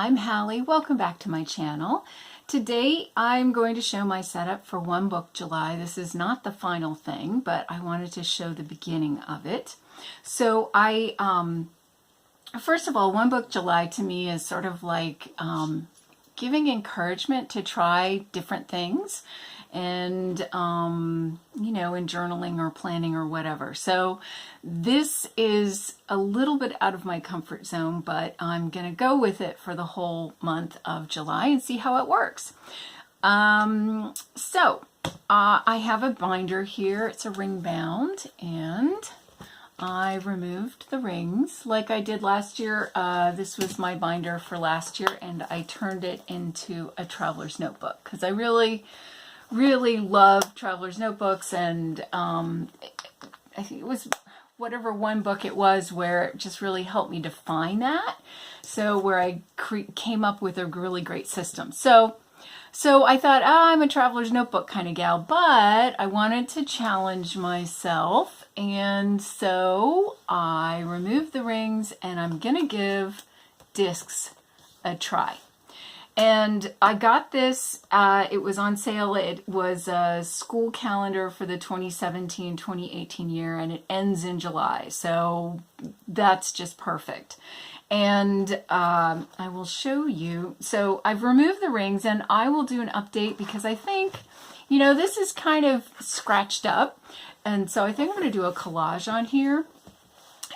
I'm Hallie. Welcome back to my channel. Today I'm going to show my setup for One Book July. This is not the final thing, but I wanted to show the beginning of it. So first of all, One Book July to me is sort of like giving encouragement to try different things and you know, in journaling or planning or whatever. So this is a little bit out of my comfort zone, but I'm gonna go with it for the whole month of July and see how it works. I have a binder here. It's a ring bound, and I removed the rings like I did last year. This was my binder for last year, and I turned it into a traveler's notebook because I really love traveler's notebooks, and I think it was whatever one book it was where it just really helped me define that. So where I came up with a really great system. So I thought, I'm a traveler's notebook kind of gal, but I wanted to challenge myself, and so I removed the rings and I'm gonna give discs a try. And I got this, it was on sale. It was a school calendar for the 2017-2018 year, and it ends in July. So that's just perfect. And I will show you. So I've removed the rings, and I will do an update because I think, you know, this is kind of scratched up. And so I think I'm going to do a collage on here.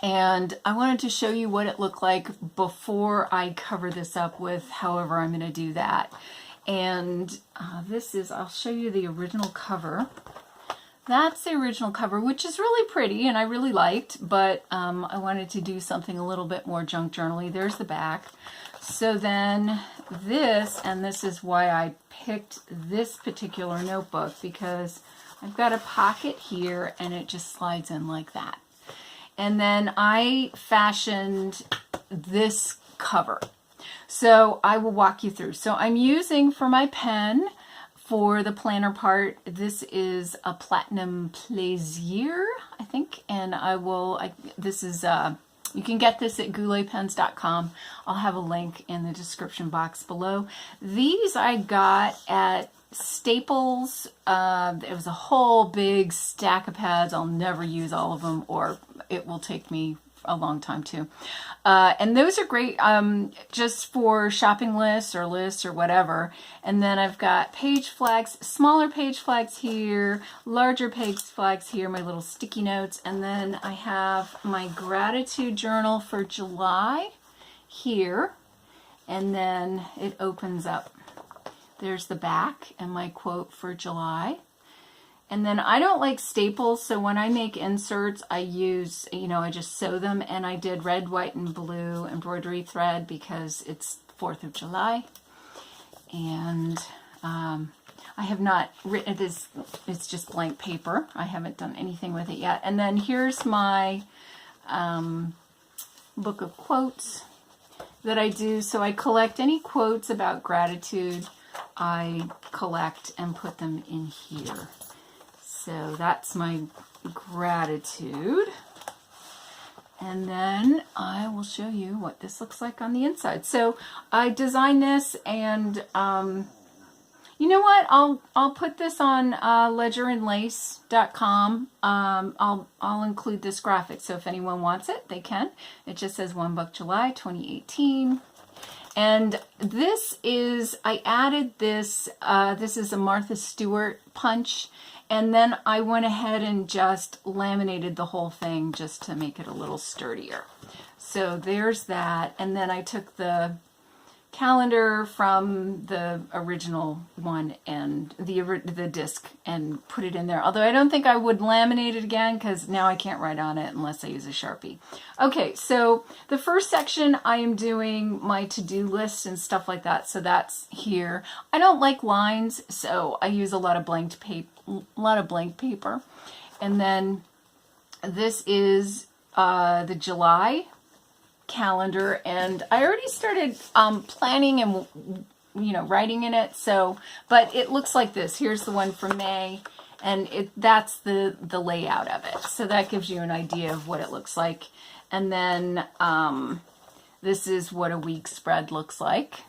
And I wanted to show you what it looked like before I cover this up with however I'm going to do that. And this is, I'll show you the original cover. That's the original cover, which is really pretty and I really liked, but I wanted to do something a little bit more junk journaly. There's the back. So then this, and this is why I picked this particular notebook, because I've got a pocket here and it just slides in like that. And then I fashioned this cover. So I will walk you through. So I'm using for my pen for the planner part, this is a Platinum Plaisir, I think. And this is, you can get this at gouletpens.com. I'll have a link in the description box below. These I got at Staples. It was a whole big stack of pads. I'll never use all of them, or it will take me a long time too. And those are great just for shopping lists or whatever. And then I've got page flags, smaller page flags here, larger page flags here, my little sticky notes. And then I have my gratitude journal for July here. And then it opens up. There's the back and my quote for July. And then I don't like staples, so when I make inserts, I use, you know, I just sew them, and I did red, white, and blue embroidery thread because it's 4th of July. And I have not written this, it's just blank paper. I haven't done anything with it yet. And then here's my book of quotes that I do. So I collect any quotes about gratitude, I collect and put them in here. So that's my gratitude. And then I will show you what this looks like on the inside. So I designed this, and you know what? I'll put this on ledgerandlace.com. I'll include this graphic. So if anyone wants it, they can. It just says One Book July 2018. And this is, I added this, this is a Martha Stewart punch, and then I went ahead and just laminated the whole thing just to make it a little sturdier. So there's that, and then I took the calendar from the original one and the disc and put it in there. Although I don't think I would laminate it again because now I can't write on it unless I use a Sharpie. Okay, so the first section I am doing my to-do list and stuff like that. So that's here. I don't like lines, so I use a lot of blank paper. And then this is the July calendar, and I already started planning and, you know, writing in it. So, but it looks like this. Here's the one for May, and that's the layout of it. So that gives you an idea of what it looks like. And then this is what a week spread looks like.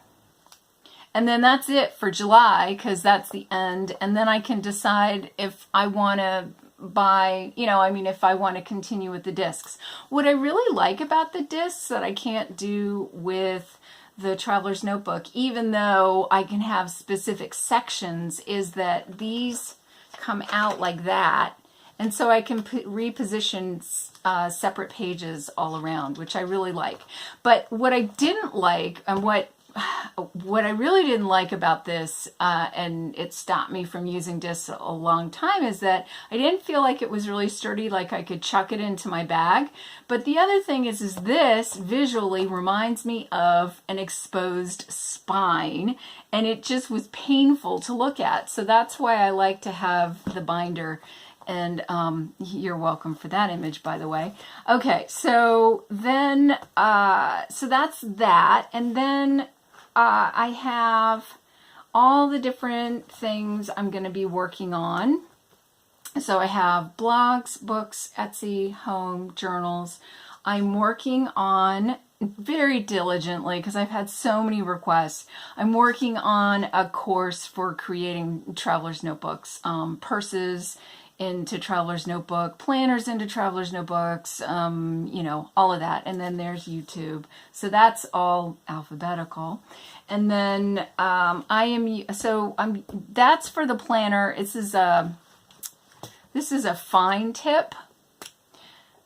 And then that's it for July, because that's the end. And then I can decide if I want to buy, if I want to continue with the discs. What I really like about the discs that I can't do with the Traveler's Notebook, even though I can have specific sections, is that these come out like that. And so I can reposition separate pages all around, which I really like. But what I didn't like, and what I really didn't like about this, and it stopped me from using discs a long time, is that I didn't feel like it was really sturdy, like I could chuck it into my bag. But the other thing is this visually reminds me of an exposed spine, and it just was painful to look at. So that's why I like to have the binder. And you're welcome for that image, by the way. Okay, so then, so that's that. And then I have all the different things I'm going to be working on. So I have blogs, books, Etsy, home, journals. I'm working on, very diligently, because I've had so many requests, I'm working on a course for creating traveler's notebooks, purses into Traveler's Notebook, planners into Traveler's Notebooks, all of that. And then there's YouTube. So that's all alphabetical. And then that's for the planner. This is a fine tip.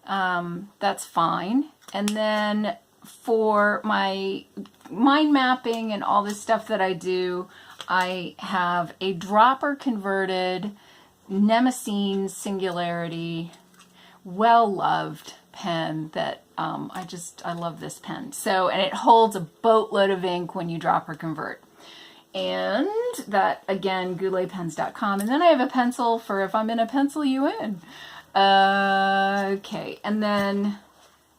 That's fine. And then for my mind mapping and all this stuff that I do, I have a dropper converted Nemosine Singularity, well-loved pen that I love this pen. So, and it holds a boatload of ink when you drop or convert. And that, again, gouletpens.com. And then I have a pencil for if I'm going to pencil you in. Okay, and then,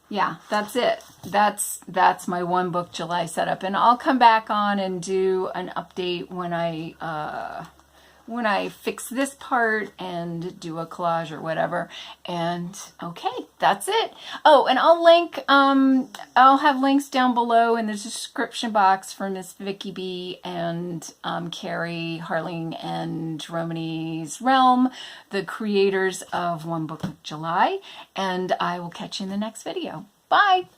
yeah, that's it. That's my one book July setup. And I'll come back on and do an update when I fix this part and do a collage or whatever. And okay, that's it. Oh, and I'll have links down below in the description box for Miss Vicky B and Carrie Harling and Romany's Realm, the creators of One Book of July. And I will catch you in the next video. Bye.